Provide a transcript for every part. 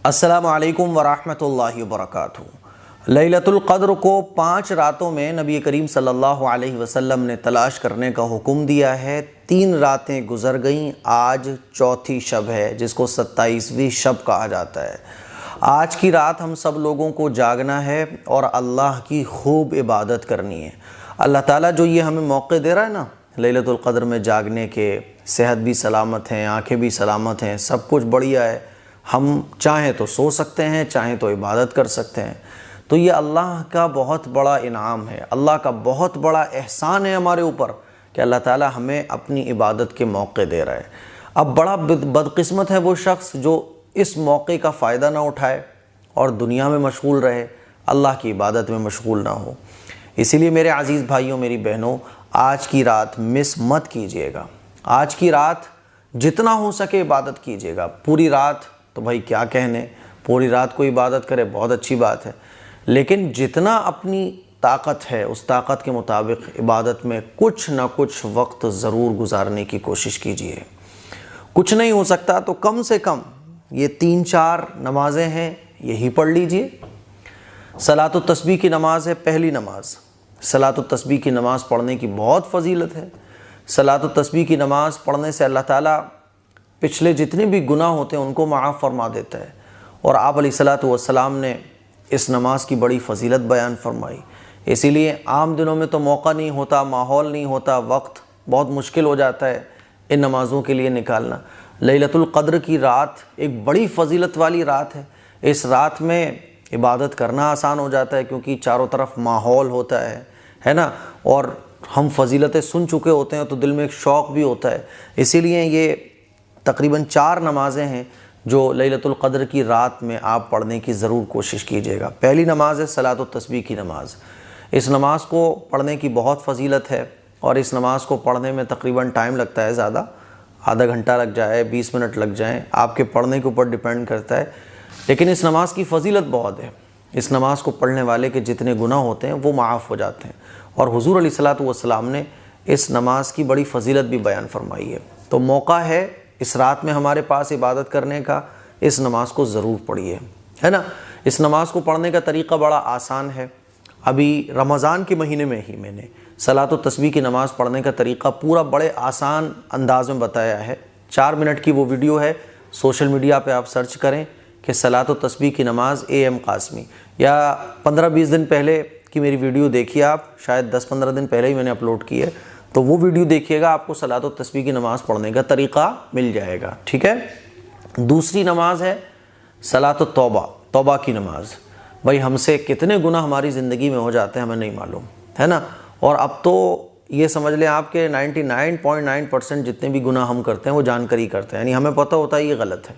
अस्सलामु अलैकुम वरहमतुल्लाहि वबरकातुहू। लैलतुल क़द्र को 5 रातों में नबी करीम सल्लल्लाहु अलैहि वसल्लम ने तलाश करने का हुक्म दिया है। 3 रातें गुज़र गईं, आज चौथी शब है जिसको 27वीं शब कहा जाता है। आज की रात हम सब लोगों को जागना है और अल्लाह की खूब इबादत करनी है। अल्लाह ताला जो ये हमें मौके दे रहा है ना लैलतुल क़द्र में जागने के, सेहत भी सलामत हैं, आँखें भी सलामत हैं, सब कुछ बढ़िया है। हम चाहें तो सो सकते हैं, चाहें तो इबादत कर सकते हैं। तो ये अल्लाह का बहुत बड़ा इनाम है, अल्लाह का बहुत बड़ा एहसान है हमारे ऊपर कि अल्लाह ताला हमें अपनी इबादत के मौके दे रहा है। अब बड़ा बदकिस्मत है वो शख्स जो इस मौके का फ़ायदा ना उठाए और दुनिया में मशगूल रहे, अल्लाह की इबादत में मशगूल ना हो। इसीलिए मेरे अज़ीज़ भाइयों, मेरी बहनों, आज की रात मिस मत कीजिएगा। आज की रात जितना हो सके इबादत कीजिएगा। पूरी रात तो भाई क्या कहने, पूरी रात को इबादत करे बहुत अच्छी बात है, लेकिन जितना अपनी ताकत है उस ताकत के मुताबिक इबादत में कुछ ना कुछ वक्त ज़रूर गुजारने की कोशिश कीजिए। कुछ नहीं हो सकता तो कम से कम ये 3-4 नमाज़ें हैं, यही पढ़ लीजिए। सलातुत तस्बीह की नमाज़ है, पहली नमाज। सलातुत तस्बीह की नमाज़ पढ़ने की बहुत फजीलत है। सलातुत तस्बीह की नमाज़ पढ़ने से अल्लाह ताला पिछले जितने भी गुनाह होते हैं उनको माफ़ फरमा देता है। और आप अलैहिस्सलातु वस्सलाम ने इस नमाज की बड़ी फ़जीलत बयान फरमाई। इसीलिए आम दिनों में तो मौका नहीं होता, माहौल नहीं होता, वक्त बहुत मुश्किल हो जाता है इन नमाज़ों के लिए निकालना। लैलतुल क़द्र की रात एक बड़ी फ़जीलत वाली रात है। इस रात में इबादत करना आसान हो जाता है क्योंकि चारों तरफ माहौल होता है ना, और हम फजीलतें सुन चुके होते हैं तो दिल में एक शौक़ भी होता है। इसीलिए ये तकरीबन 4 नमाज़ें हैं जो लैलतुल क़द्र की रात में आप पढ़ने की ज़रूर कोशिश कीजिएगा। पहली नमाज़ है सलातुत तस्बीह की नमाज़। इस नमाज़ को पढ़ने की बहुत फजीलत है और इस नमाज़ को पढ़ने में तकरीबन टाइम लगता है ज़्यादा, आधा घंटा लग जाए, 20 मिनट लग जाएँ, आपके पढ़ने के ऊपर डिपेंड करता है। लेकिन इस नमाज़ की फजीलत बहुत है। इस नमाज़ को पढ़ने वाले के जितने गुनाह होते हैं वो माफ़ हो जाते हैं। और हुज़ूर अलैहिस्सलातु वस्सलाम ने इस नमाज की बड़ी फ़जीलत भी बयान फरमाई है। तो मौका है इस रात में हमारे पास इबादत करने का, इस नमाज़ को ज़रूर पढ़िए, है ना। इस नमाज़ को पढ़ने का तरीक़ा बड़ा आसान है। अभी रमज़ान के महीने में ही मैंने सलातुत तस्बीह की नमाज़ पढ़ने का तरीक़ा पूरा बड़े आसान अंदाज में बताया है। 4 मिनट की वो वीडियो है, सोशल मीडिया पर आप सर्च करें कि सलातुत तस्बीह की नमाज़ AM कासमी, या 15-20 दिन पहले की मेरी वीडियो देखिए आप, शायद 10-15 दिन पहले ही मैंने अपलोड की है, तो वो वीडियो देखिएगा, आपको सलातुत तस्बीह की नमाज़ पढ़ने का तरीक़ा मिल जाएगा, ठीक है। दूसरी नमाज़ है सलातुत तौबा, तौबा की नमाज़। भाई हमसे कितने गुनाह हमारी ज़िंदगी में हो जाते हैं हमें नहीं मालूम, है ना। और अब तो ये समझ लें आपके 99.9% जितने भी गुनाह हम करते हैं वो जानकर ही करते हैं, यानी हमें पता होता है ये गलत है।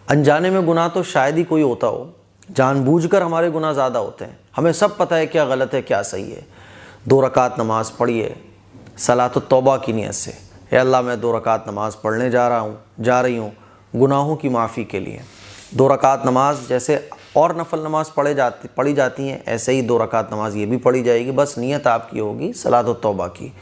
अनजाने में गुनाह तो शायद ही कोई होता हो, जानबूझकर हमारे गुनाह ज़्यादा होते हैं। हमें सब पता है क्या गलत है क्या सही है। 2 रकात नमाज़ पढ़िए सलातुत तौबा की नियत से, या अल्लाह मैं 2 रकात नमाज़ पढ़ने जा रही हूँ गुनाहों की माफ़ी के लिए। 2 रकात नमाज जैसे और नफल नमाज पढ़ी जाती हैं, ऐसे ही 2 रकात नमाज ये भी पढ़ी जाएगी। बस नियत आपकी होगी सलातुत तौबा की।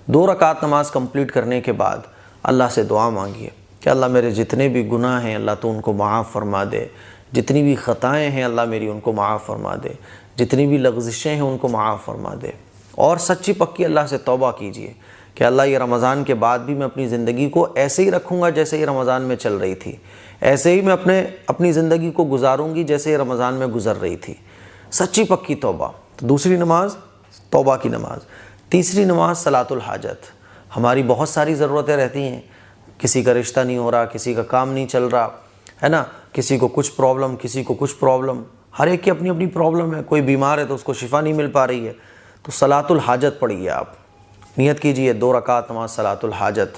2 रकात नमाज कंप्लीट करने के बाद अल्लाह से दुआ मांगिए कि अल्लाह मेरे जितने भी गुनाह हैं अल्लाह तो उनको माफ़ फरमा दे, जितनी भी ख़ताएँ हैं अल्लाह मेरी उनको माफ़ फरमा दे, जितनी भी लग़ज़िशें हैं उनको माफ़ फरमा दे। और सच्ची पक्की अल्लाह से तौबा कीजिए कि अल्लाह ये रमज़ान के बाद भी मैं अपनी ज़िंदगी को ऐसे ही रखूँगा जैसे ये रमज़ान में चल रही थी, ऐसे ही मैं अपनी ज़िंदगी को गुजारूँगी जैसे ये रमज़ान में गुज़र रही थी। सच्ची पक्की तौबा। तो दूसरी नमाज तौबा की नमाज़। तीसरी नमाज सलातुल हाजत। हमारी बहुत सारी ज़रूरतें रहती हैं, किसी का रिश्ता नहीं हो रहा, किसी का काम नहीं चल रहा, है ना, किसी को कुछ प्रॉब्लम, किसी को कुछ प्रॉब्लम, हर एक की अपनी अपनी प्रॉब्लम है। कोई बीमार है तो उसको शिफा नहीं मिल पा रही है, तो सलातुल हाजत पढ़िए आप, नियत कीजिए 2 रकात नमाज सलातुल हाजत,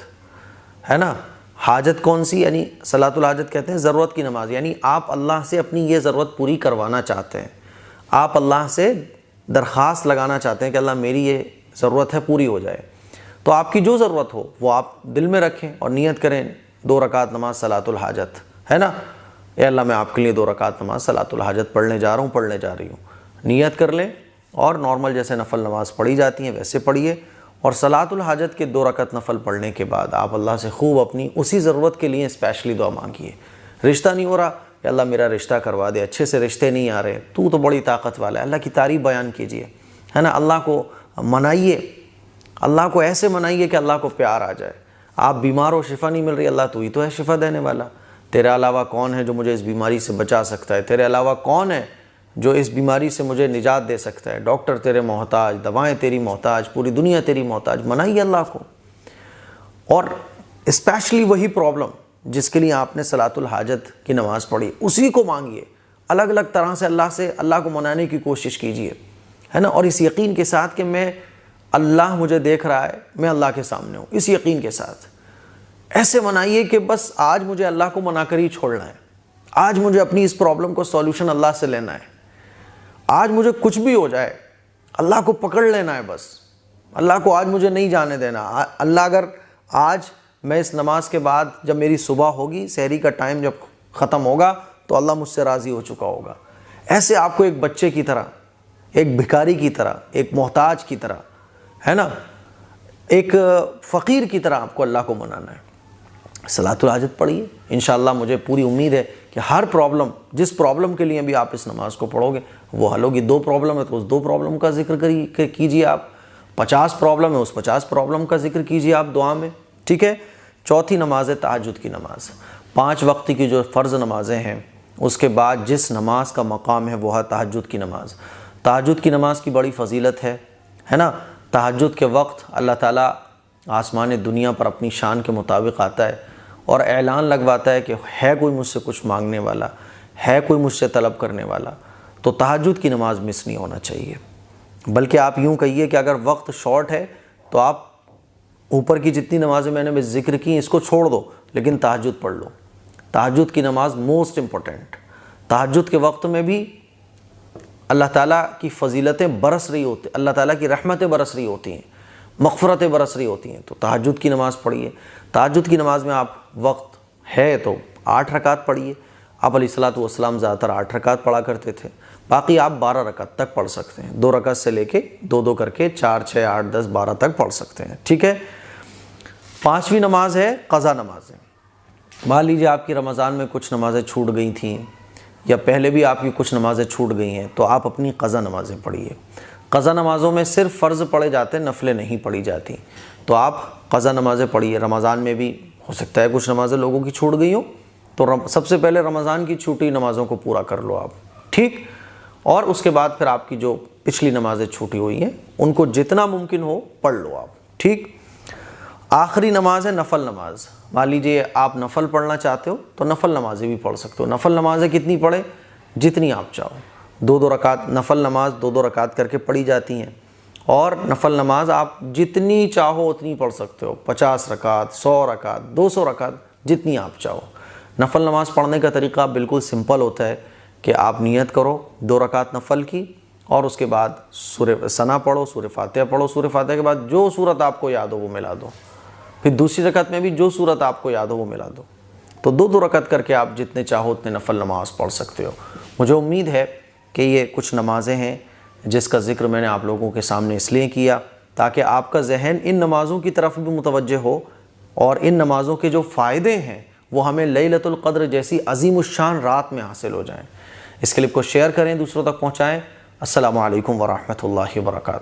है ना। हाजत कौन सी, यानी सलातुल हाजत कहते हैं ज़रूरत की नमाज, यानी आप अल्लाह से अपनी ये ज़रूरत पूरी करवाना चाहते हैं, आप अल्लाह से दरख्वास्त लगाना चाहते हैं कि अल्लाह मेरी ये ज़रूरत है पूरी हो जाए। तो आपकी जो ज़रूरत हो वो आप दिल में रखें और नियत करें 2 रकात नमाज सलातुल हाजत, है ना। ए अल्लाह मैं आपके लिए 2 रकात नमाज सलातुल हाजत पढ़ने जा रही हूँ, नियत कर लें और नॉर्मल जैसे नफल नमाज़ पढ़ी जाती हैं वैसे पढ़िए। और सलातुल हाजत के 2 रकात नफल पढ़ने के बाद आप अल्लाह से खूब अपनी उसी ज़रूरत के लिए स्पेशली दुआ मांगिए। रिश्ता नहीं हो रहा, या अल्लाह मेरा रिश्ता करवा दे, अच्छे से रिश्ते नहीं आ रहे, तू तो बड़ी ताकत वाला है। अल्लाह की तारीफ़ बयान कीजिए, है ना। अल्लाह को मनाइए, अल्लाह को ऐसे मनाइए कि अल्लाह को प्यार आ जाए। आप बीमार हो, शिफा नहीं मिल रही, अल्लाह तू ही तो है शिफा देने वाला, तेरे अलावा कौन है जो मुझे इस बीमारी से बचा सकता है, तेरे अलावा कौन है जो इस बीमारी से मुझे निजात दे सकता है। डॉक्टर तेरे मोहताज, दवाएं तेरी मोहताज, पूरी दुनिया तेरी मोहताज। मनाइए अल्लाह को। और स्पेशली वही प्रॉब्लम जिसके लिए आपने सलातुल हाजत की नमाज़ पढ़ी, उसी को मांगिए। अलग अलग तरह से अल्लाह को मनाने की कोशिश कीजिए, है ना। और इस यकीन के साथ कि मैं, अल्लाह मुझे देख रहा है, मैं अल्लाह के सामने हूँ, इस यकीन के साथ ऐसे मनाइए कि बस आज मुझे अल्लाह को मनाकर ही छोड़ना है। आज मुझे अपनी इस प्रॉब्लम को सॉल्यूशन अल्लाह से लेना है। आज मुझे कुछ भी हो जाए, अल्लाह को पकड़ लेना है बस। अल्लाह को आज मुझे नहीं जाने देना। अल्लाह अगर आज मैं इस नमाज के बाद, जब मेरी सुबह होगी, सहरी का टाइम जब ख़त्म होगा, तो अल्लाह मुझसे राज़ी हो चुका होगा। ऐसे आपको एक बच्चे की तरह, एक भिखारी की तरह, एक मोहताज की तरह, है ना, एक फ़कीर की तरह आपको अल्लाह को मनाना है। सलातुल हाजत पढ़िए। इंशाअल्लाह मुझे पूरी उम्मीद है कि हर प्रॉब्लम, जिस प्रॉब्लम के लिए भी आप इस नमाज को पढ़ोगे, वो हल होगी। 2 प्रॉब्लम है तो उस 2 प्रॉब्लम का जिक्र कीजिए आप। 50 प्रॉब्लम है, उस 50 प्रॉब्लम का जिक्र कीजिए आप दुआ में, ठीक है। चौथी नमाज है तहज्जुद की नमाज। 5 वक्त की जो फ़र्ज़ नमाज़ें हैं, उसके बाद जिस नमाज का मकाम है वो है तहज्जुद की नमाज। तहज्जुद की नमाज की बड़ी फ़जीलत है ना। तहज्जुद के वक्त अल्लाह ताला आसमान दुनिया पर अपनी शान के मुताबिक आता है और ऐलान लगवाता है कि है कोई मुझसे कुछ मांगने वाला, है कोई मुझसे तलब करने वाला। तो तहज्जुद की नमाज मिस नहीं होना चाहिए। बल्कि आप यूँ कहिए कि अगर वक्त शॉर्ट है तो आप ऊपर की जितनी नमाज़ें मैंने जिक्र की इसको छोड़ दो, लेकिन तहज्जुद पढ़ लो। तहज्जुद की नमाज मोस्ट इम्पोर्टेंट। तहज्जुद के वक्त में भी अल्लाह ताला की फ़जीलतें बरस रही होती, अल्लाह ताला की रहमतें बरस रही होती हैं, मग़फ़िरतें बरस रही होती हैं। तो तहज्जुद की नमाज़ पढ़िए। तहज्जुद की नमाज़ में आप वक्त है तो 8 रकात पढ़िए। आप अलैहिस्सलातु वस्सलाम ज़्यादातर 8 रकात पढ़ा करते थे, बाकी आप 12 रकात तक पढ़ सकते हैं। 2 रकात से लेके 2-2 करके 4, 6, 8, 10, 12 तक पढ़ सकते हैं, ठीक है। 5वीं नमाज है क़ज़ा नमाज़ें। मान लीजिए आपकी रमज़ान में कुछ नमाज़ें छूट गई थीं या पहले भी आपकी कुछ नमाज़ें छूट गई हैं, तो आप अपनी क़ज़ा नमाज़ें पढ़िए। क़ज़ा नमाज़ों में सिर्फ फ़र्ज़ पढ़े जाते हैं, नफ़लें नहीं पढ़ी जाती। तो आप क़ज़ा नमाज़ें पढ़िए। रमज़ान में भी हो सकता है कुछ नमाज़ें लोगों की छूट गई हो, तो सबसे पहले रमज़ान की छूटी नमाज़ों को पूरा कर लो आप, ठीक। और उसके बाद फिर आपकी जो पिछली नमाज़ें छूटी हुई हैं उनको जितना मुमकिन हो पढ़ लो आप, ठीक। आखिरी नमाज है नफ़ल नमाज। मान लीजिए आप नफ़ल पढ़ना चाहते हो तो नफ़ल नमाज़ें भी पढ़ सकते हो। नफ़ल नमाज़ें कितनी पढ़े, जितनी आप चाहो। 2-2 रकात नफ़ल नमाज 2-2 रकात करके पढ़ी जाती हैं। और नफ़ल नमाज आप जितनी चाहो उतनी पढ़ सकते हो। 50 रकात, 100 रकात, 200 रकात, जितनी आप चाहो। नफ़ल नमाज पढ़ने का तरीक़ा बिल्कुल सिंपल होता है कि आप नियत करो 2 रकात नफ़ल की, और उसके बाद सूरह सना पढ़ो, सूरह फातिहा पढ़ो। सूरह फातिहा के बाद जो सूरत आपको याद हो वो मिला दो। फिर दूसरी रकात में भी जो सूरत आपको याद हो वो मिला दो। तो 2-2 रकात करके आप जितने चाहो उतने नफ़ल नमाज पढ़ सकते हो। मुझे उम्मीद है कि ये कुछ नमाज़ें हैं जिसका ज़िक्र मैंने आप लोगों के सामने इसलिए किया ताकि आपका ज़हन इन नमाज़ों की तरफ भी मुतवज्जे हो और इन नमाज़ों के जो फ़ायदे हैं वो हमें लैलतुल क़द्र जैसी अज़ीमुश्शान रात में हासिल हो जाएँ। इस क्लिप को शेयर करें, दूसरों तक पहुँचाएँ। अस्सलामु अलैकुम व रहमतुल्लाहि व बरकातुहू।